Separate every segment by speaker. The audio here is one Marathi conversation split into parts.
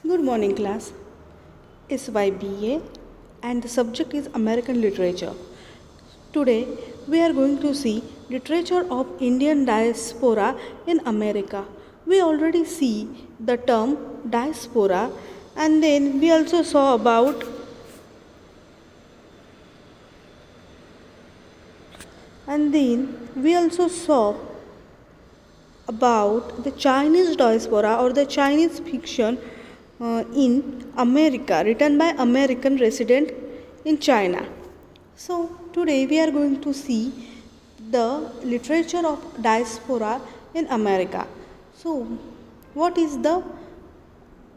Speaker 1: Good morning, class. It's YBA and the subject is American literature. Today, we are going to see literature of Indian diaspora in America. We already see the term diaspora, and then we also saw about and then we also saw about the Chinese diaspora or the Chinese fiction in America, written by American resident in China. So today we are going to see the literature of diaspora in America. So what is the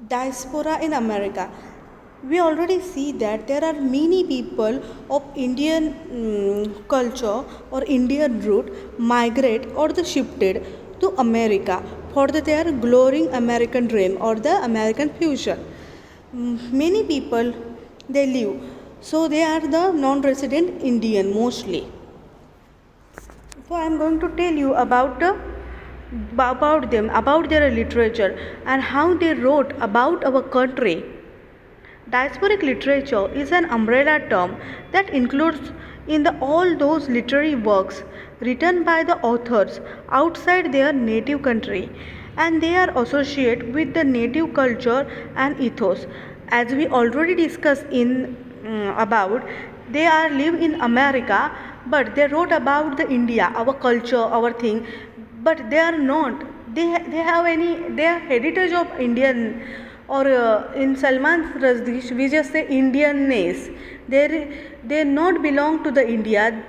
Speaker 1: diaspora in America? We already see that there are many people of Indian culture or Indian root migrate or the shifted to America for their glowing American dream or the American future. Many people they live, so they are the non-resident Indian mostly. So I am going to tell you about them, about their literature and how they wrote about our country. Diasporic literature is an umbrella term that includes in all those literary works written by the authors outside their native country, and they are associated with the native culture and ethos. As we already discussed in about, they are live in America, but they wrote about the India, our culture, our thing, but they are not. They have any they are heritage of Indian or in Salman Rushdie we just say Indianness. They not belong to the India.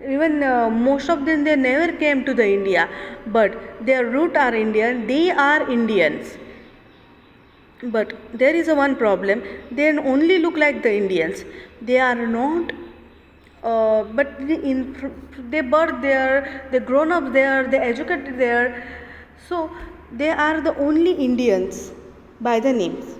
Speaker 1: Even most of them they never came to the India, but their root are Indian. They are Indians. But there is a one problem. They only look like the Indians. They are not. But they birth there, they grown up there, they educated there. So they are the only Indians by the names.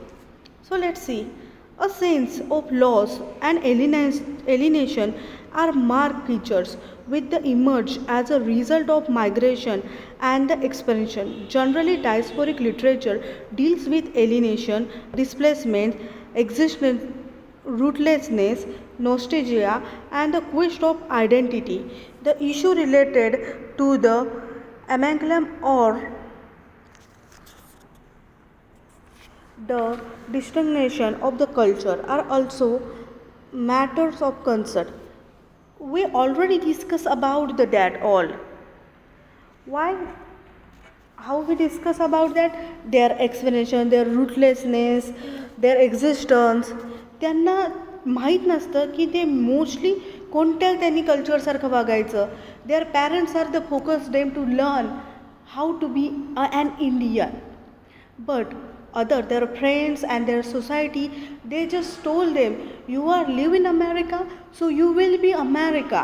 Speaker 1: So let's see. A sense of loss and alienation are marked features which emerge as a result of migration and the expansion. Generally, diasporic literature deals with alienation, displacement, existence, rootlessness, nostalgia, and the quest of identity. The issue related to the amalgam or the distinction of the culture are also matters of concern. We already discussed about that all. Why? How we discuss about that? Their explanation, their rootlessness, their existence. त्यांना माहीत नसतं की ते मोस्टली कोणत्या त्यांनी कल्चरसारखं वागायचं. Their parents are the focus them to learn how to be an Indian. But their friends and their society, they just told them, you are live in America, so you will be America.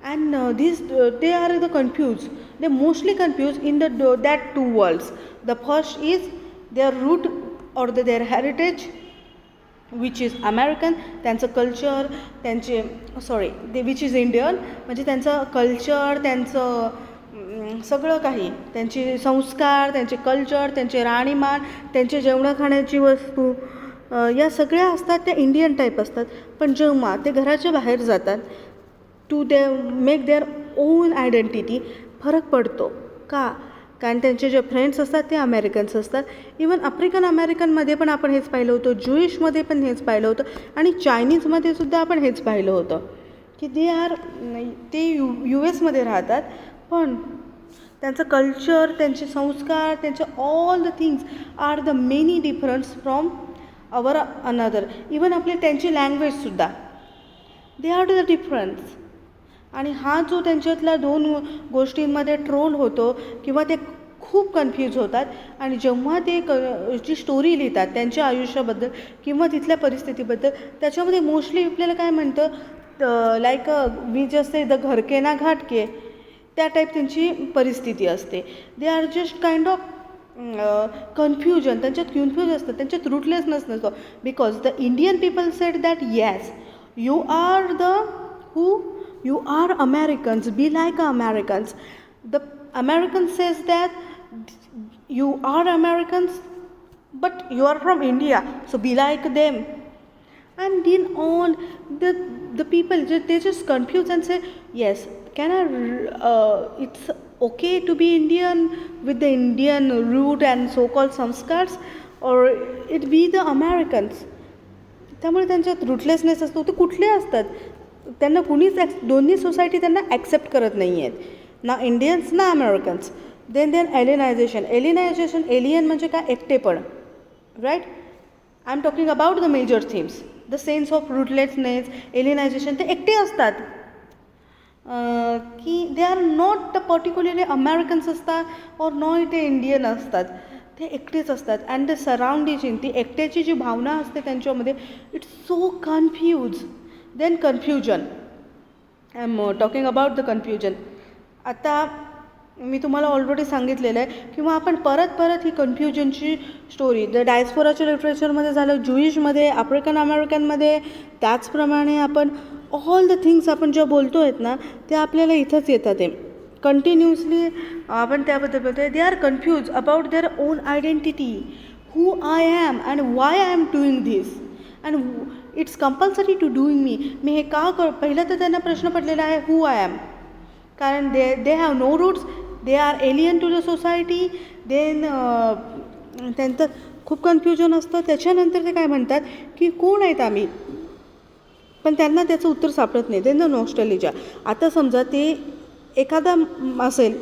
Speaker 1: And they are the confused. They mostly confused in that two worlds. The first is their root or their heritage, which is American, त्यांचं कल्चर त्यांचे which is Indian, म्हणजे त्यांचं कल्चर त्यांचं सगळं काही त्यांचे संस्कार त्यांचे कल्चर त्यांचे राहणीमान त्यांचे जेवण खाण्याची वस्तू या सगळ्या असतात त्या इंडियन टाईप असतात. पण जेव्हा ते घराच्या बाहेर जातात to make their own identity फरक पडतो. कारण त्यांचे जे फ्रेंड्स असतात ते अमेरिकन्स असतात. इवन आफ्रिकन अमेरिकनमध्ये पण आपण हेच पाहिलं होतं, ज्यूइशमध्ये पण हेच पाहिलं होतं आणि चायनीजमध्ये सुद्धा आपण हेच पाहिलं होतं की ते यू एसमध्ये राहतात, पण त्यांचं कल्चर त्यांचे संस्कार त्यांचे all the things are the many difference from our another. Even आपली त्यांची लँग्वेजसुद्धा दे आर द डिफरन्स. आणि हा जो त्यांच्यातल्या दोन गोष्टींमध्ये ट्रोल होतो किंवा ते खूप कन्फ्यूज होतात. आणि जेव्हा ते जी स्टोरी लिहितात त्यांच्या आयुष्याबद्दल किंवा तिथल्या परिस्थितीबद्दल, त्याच्यामध्ये मोस्टली आपल्याला काय म्हणतं like we just say the घर के ना घाट के, त्या टाईप त्यांची परिस्थिती असते. They are just kind of confusion. त्यांच्यात कन्फ्यूज असतं, त्यांच्यात रूटलेसनेस नसतो. Because the Indian people said that yes you are the you are Americans, be like Americans. The American says that you are Americans, but you are from India, so be like them. And then on the people they just confuse and say, yes, can it's okay to be Indian with the Indian root and so called samskars, or it be the Americans. त्यामुळे त्यांच्यात रूटलेसनेस असतो. ते कुठले असतात, त्यांना कुणीच दोन्ही सोसायटी त्यांना ॲक्सेप्ट करत नाही आहेत, ना इंडियन्स ना अमेरिकन्स. देन एलिनायझेशन. एलियन म्हणजे काय, एकटेपण, right. I am talking about the major themes. The sense of rootlessness, alienation. ते एकटे असतात, की they are not the particularly Americans असतात और नॉट ते इंडियन असतात, ते एकटेच असतात. अँड द सराउंडिंग, ती एकट्याची जी भावना असते त्यांच्यामध्ये, it's so confuse. Then confusion. I am talking about the confusion. आता मी तुम्हाला ऑलरेडी सांगितलेलं आहे, किंवा आपण परत ही कन्फ्युजनची स्टोरी द डायस्पोराच्या लिटरेचरमध्ये झालं, ज्युईशमध्ये, आफ्रिकन अमेरिकनमध्ये, त्याचप्रमाणे आपण ऑल द थिंग्स आपण ज्या बोलतो आहेत ना, त्या आपल्याला इथंच येतात. ते कंटिन्युअसली आपण त्याबद्दल बोलतो आहे. They are confused about their own identity, who I am and why I am doing this and it's compulsory to doing मी हे का पहिला तर त्यांना प्रश्न पडलेला आहे, हू आय ॲम. कारण they have no roots, they are alien to the society. Then त्यांचं खूप कन्फ्युजन असतं. त्याच्यानंतर ते काय म्हणतात की कोण आहेत आम्ही, पण त्यांना त्याचं उत्तर सापडत नाही. Then the nostalgia. आता समजा ते एखादा असेल,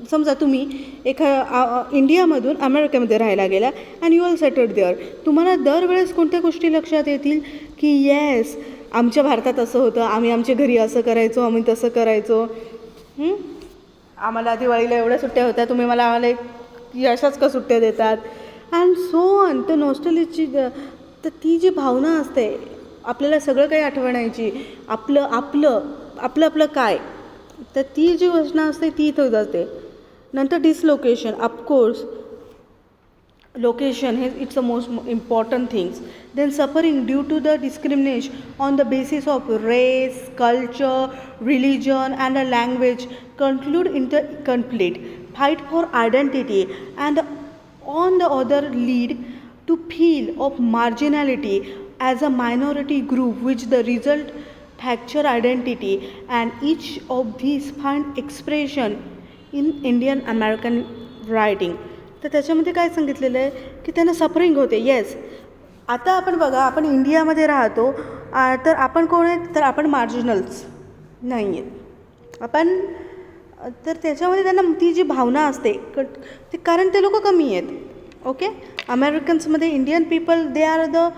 Speaker 1: समजा तुम्ही इंडियामधून अमेरिकेमध्ये राहायला गेला and you are settled there. तुम्हाला दरवेळेस कोणत्या गोष्टी लक्षात येतील की येस, आमच्या भारतात असं होतं, आम्ही आमच्या घरी असं करायचो, आम्ही तसं करायचो, आम्हाला दिवाळीला एवढ्या सुट्ट्या होत्या, तुम्ही मला अशाच का सुट्ट्या देतात, अँड सो ऑन. तर नॉस्टॅल्जियाची तर ती जी भावना असते, आपल्याला सगळं काही आठवण्याची, आपलं आपलं आपलं आपलं काय, तर ती जी योजना असते ती इथं जाते. नंतर डिसलोकेशन. ऑफकोर्स लोकेशन हे it's a most important things. Then suffering due to the discrimination on the basis of race, culture, religion and a language conclude into conflict, fight for identity, and on the other lead to feel of marginality as a minority group, which the result fracture identity, and each of these find expression in Indian American writing. तर त्याच्यामध्ये काय सांगितलेलं आहे की त्यांना सफरिंग होते. येस, आता आपण बघा, आपण इंडियामध्ये राहतो, तर आपण कोण आहेत, तर आपण मार्जिनल्स नाही आहेत आपण. तर त्याच्यामध्ये त्यांना ती जी भावना असते ते, कारण ते लोक कमी आहेत. ओके, अमेरिकन्समध्ये Indian people they are the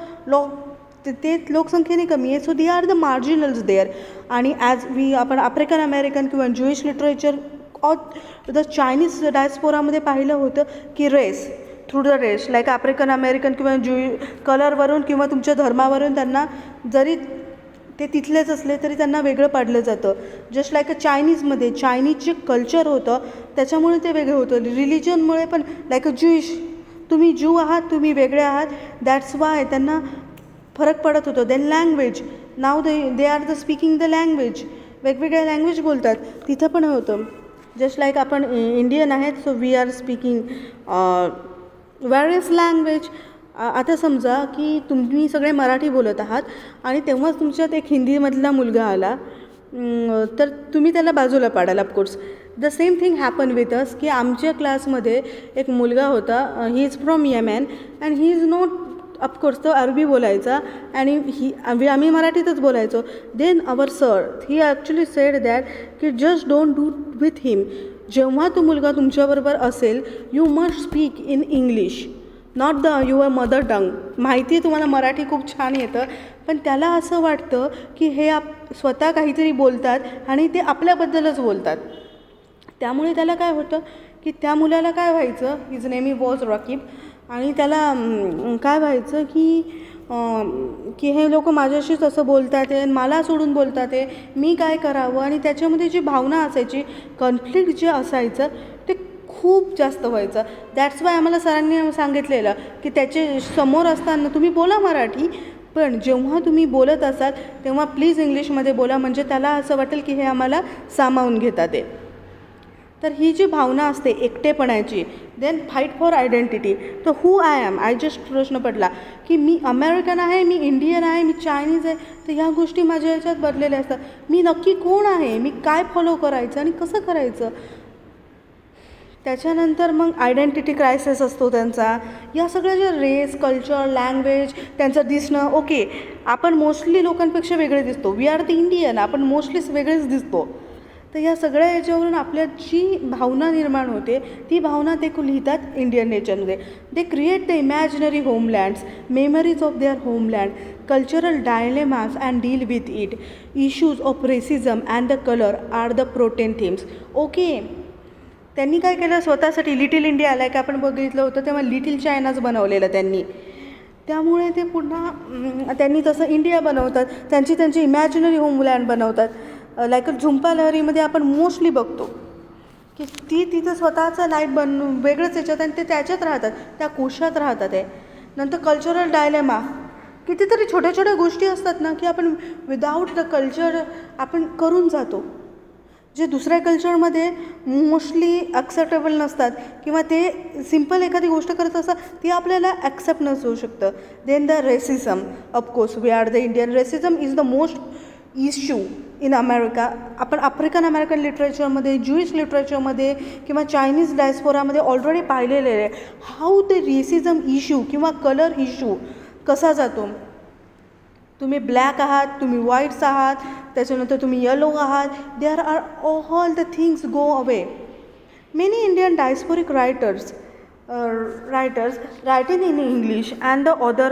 Speaker 1: ते लोकसंख्येने कमी आहे, so they are the marginals there. आणि ॲज आपण आफ्रिकन अमेरिकन किंवा Jewish literature or the Chinese डायस्पोरामध्ये पाहिलं होतं की race, through the race, like African American किंवा कलरवरून किंवा तुमच्या धर्मावरून त्यांना जरी ते तिथलेच असले तरी त्यांना वेगळं पाडलं जातं. जस्ट लाईक चायनीजमध्ये चायनीजचे कल्चर होतं, त्याच्यामुळे ते वेगळं होतं. रिलिजनमुळे पण लाईक ज्युईश, तुम्ही ज्यू आहात, तुम्ही वेगळे आहात, दॅट्स वाय त्यांना फरक पडत होतं. Then language. Now they are the speaking the language, वेगवेगळ्या लँग्वेज बोलतात, तिथं पण होतं. जस्ट लाईक आपण इंडियन आहेत, so we are speaking various language. आता समजा की तुम्ही सगळे मराठी बोलत आहात आणि तेव्हाच तुमच्यात एक हिंदीमधला मुलगा आला, तर तुम्ही त्याला बाजूला पाडाल. Of course the same thing happen with us, की आमच्या क्लासमध्ये एक मुलगा होता, he is from Yemen and he is not, of course तो अरबी बोलायचा आणि आम्ही मराठीतच बोलायचो. Then our sir he actually said that की just don't do with him. जेव्हा तो मुलगा तुमच्याबरोबर असेल, you must speak in English, not the your mother tongue. माहिती आहे तुम्हाला मराठी खूप छान येतं, पण त्याला असं वाटतं की हे स्वतः काहीतरी बोलतात आणि ते आपल्याबद्दलच बोलतात. त्यामुळे त्याला काय होतं की त्या मुलाला काय व्हायचं, हिज नेम वॉज रकीब, आणि त्याला काय व्हायचं की हे लोक माझ्याशीच असं बोलतात आहे, मला सोडून बोलतात आहे, मी काय करावं. आणि त्याच्यामध्ये जी भावना असायची, कॉन्फ्लिक्ट जे असायचं ते खूप जास्त व्हायचं. दॅट्स वाय आम्हाला सरांनी सांगितलेलं की त्याचे समोर असताना तुम्ही बोला मराठी, पण जेव्हा तुम्ही बोलत असाल तेव्हा प्लीज इंग्लिशमध्ये बोला, म्हणजे त्याला असं वाटेल की हे आम्हाला सामावून घेतात आहे. तर ही जी भावना असते एकटेपणाची, देन फाईट फॉर आयडेंटिटी. तर हू आय ॲम, आय जस्ट प्रश्न पडला की मी अमेरिकन आहे, मी इंडियन आहे, मी चायनीज आहे. तर ह्या गोष्टी माझ्या ह्याच्यात बदलेल्या असतात. मी नक्की कोण आहे, मी काय फॉलो करायचं आणि कसं करायचं. त्याच्यानंतर मग आयडेंटिटी क्रायसिस असतो त्यांचा. या सगळ्या ज्या रेस, कल्चर, लँग्वेज, त्यांचं दिसणं. ओके, आपण मोस्टली लोकांपेक्षा वेगळे दिसतो. वी आर द इंडियन, आपण मोस्टलीच वेगळेच दिसतो. तर या सगळ्या याच्यावरून आपल्या जी भावना निर्माण होते ती भावना ते लिहितात इंडियन नेचरमध्ये. They create the imaginary homelands, memories of their homeland, cultural dilemmas and deal with it. Issues of racism and the colour are the protean themes. Okay, त्यांनी काय केलं स्वतःसाठी लिटिल इंडिया आला की आपण बघितलं होतं तेव्हा लिटिल चायनाच बनवलेलं त्यांनी. त्यामुळे ते पुन्हा त्यांनी तसं इंडिया बनवतात, त्यांची इमॅजिनरी होमलँड बनवतात. लाईक झुंपा लहरीमध्ये आपण मोस्टली बघतो की ती तिथं स्वतःचं लाईफ वेगळंच याच्यात आणि ते त्याच्यात राहतात, त्या कोशात राहतात आहे. नंतर कल्चरल डायलेमा, कितीतरी छोट्या छोट्या गोष्टी असतात ना की आपण विदाऊट द कल्चर आपण करून जातो, जे दुसऱ्या कल्चरमध्ये मोस्टली ॲक्सेप्टेबल नसतात किंवा ते सिम्पल एखादी गोष्ट करत असतात ती आपल्याला ॲक्सेप्ट नसू शकतं. Then the racism, of course we are the Indian. Racism is the most issue in America. आपण आफ्रिकन अमेरिकन लिटरेचरमध्ये, ज्यूइश लिटरेचरमध्ये किंवा चायनीज डायस्पोरामध्ये ऑलरेडी पाहिलेले आहे हाऊ द रेसिझम इश्यू किंवा कलर इश्यू कसा जातो. तुम्ही ब्लॅक आहात, तुम्ही व्हाईट्स आहात, त्याच्यानंतर तुम्ही येलो आहात. There are all the things go away. Many Indian diasporic writers writing in English and the other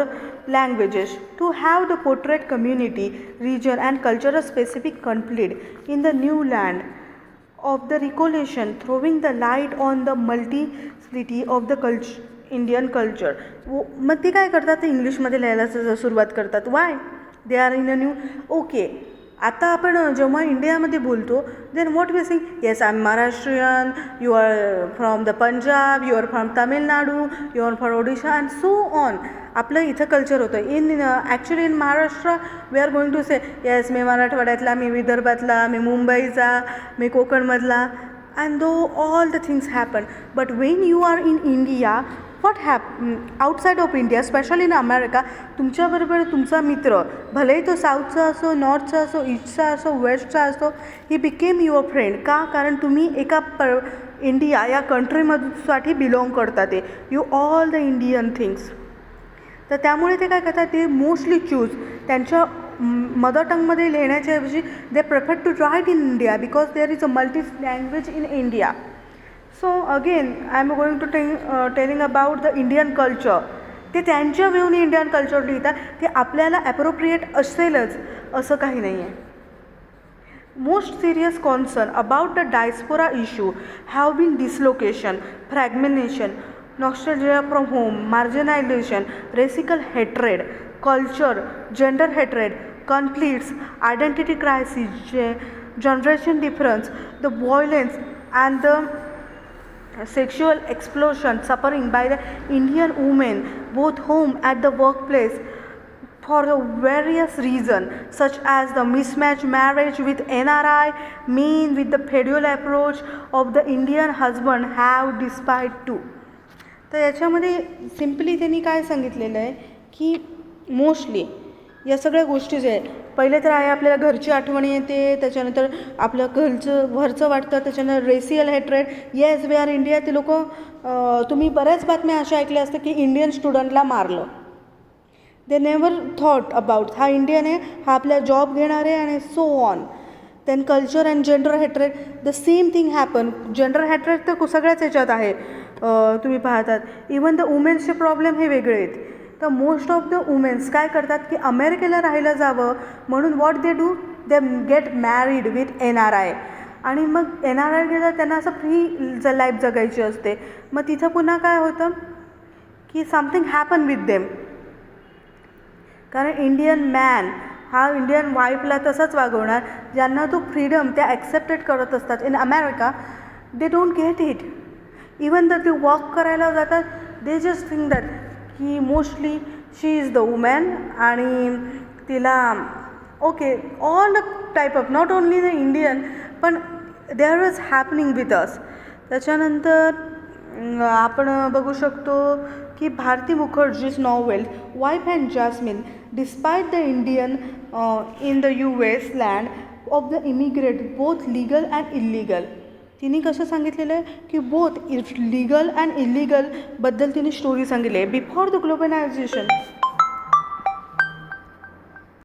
Speaker 1: languages to have the portrait community, region and cultural specific conflict in the new land of the recollection, throwing the light on the multiplicity of the Indian culture. मग ते काय करतात, ते इंग्लिशमध्ये लिहायला सुरुवात करतात. Why? They are in a new. Okay, आता आपण जेव्हा इंडियामध्ये बोलतो then what we sing, yes I am Maharashtrian, you are from the Punjab, you are from Tamil Nadu, you are from Odisha and so on. आपलं इथं कल्चर होतं. Actually in Maharashtra we are going to say yes मी मराठवाड्यातला, मी विदर्भातला, मी मुंबईचा, मी कोकणमधला. And though all the things happen. But when you are in India, what outside of India, specially in America, तुमच्याबरोबर तुमचा मित्र, भलेही तो साऊथचा असो, नॉर्थचा असो, ईस्टचा असो, वेस्टचा असो, ही बिकेम युअर फ्रेंड. का? कारण तुम्ही एका इंडिया या कंट्रीमधसाठी बिलॉंग करता. ते you all the Indian things. तर त्यामुळे ते काय करतात, ते मोस्टली चूज त्यांच्या मदर टंगमध्ये लिहिण्याच्याऐवजी they prefer to write in India because there is a multi language in India. So again I am going to telling about the Indian culture. ते त्यांच्या व्ह्यूने इंडियन कल्चर लिहितात. ते आपल्याला ॲप्रोप्रिएट असेलच असं काही नाही आहे. Most serious concern about the diaspora issue have been dislocation, fragmentation, nostalgia from home, marginalisation, racial hatred, culture, gender hatred, conflicts, identity crisis, generation difference, the violence and the sexual explosion suffering by the Indian women, both home at the workplace, for the various reasons such as the mismatched marriage with NRI, mean with the feudal approach of the Indian husband have despite too. तर याच्यामध्ये सिम्पली त्यांनी काय सांगितलेलं आहे की मोस्टली या सगळ्या गोष्टी जे आहे, पहिले तर आहे आपल्याला घरची आठवण येते, त्याच्यानंतर आपलं घरचं वाटतं, त्याच्यानंतर racial hatred. Yes we are India. ते लोक तुम्ही बऱ्याच बातम्या अशा ऐकल्या असतात की इंडियन स्टुडंटला मारलं. दे नेवर थॉट अबाउट हा इंडियन आहे, हा आपल्या जॉब घेणार आहे आणि so on. Then culture and gender hatred, the same thing happen. Gender hatred तर सगळ्याच याच्यात आहे. तुम्ही पाहतात इवन द वुमेन्सचे प्रॉब्लेम हे वेगळे आहेत. तर मोस्ट ऑफ द वुमेन्स काय करतात की अमेरिकेला राहायला जावं म्हणून what they do, they get married with NRI. आणि मग NRI गेलं त्यांना असं फ्री लाईफ जगायची असते. मग तिथं पुन्हा काय होतं की समथिंग हॅपन विथ देम. कारण इंडियन मॅन हा इंडियन वाईफला तसंच वागवणार ज्यांना तो फ्रीडम त्या ॲक्सेप्टेड करत असतात. In America they don't get it. Even जर ते वॉक करायला जातात दे जस्ट थिंक दॅट की mostly she is the woman आणि तिला okay all the type of not only the Indian पण there is happening with us. त्याच्यानंतर आपण बघू शकतो की Bharati Mukherjee's novel wife and jasmine despite the Indian in the US land of the immigrate both legal and illegal. तिने कसं सांगितलेलं आहे की बोथ लीगल अँड इलिगलबद्दल तिने स्टोरी सांगितली आहे. Before the globalisation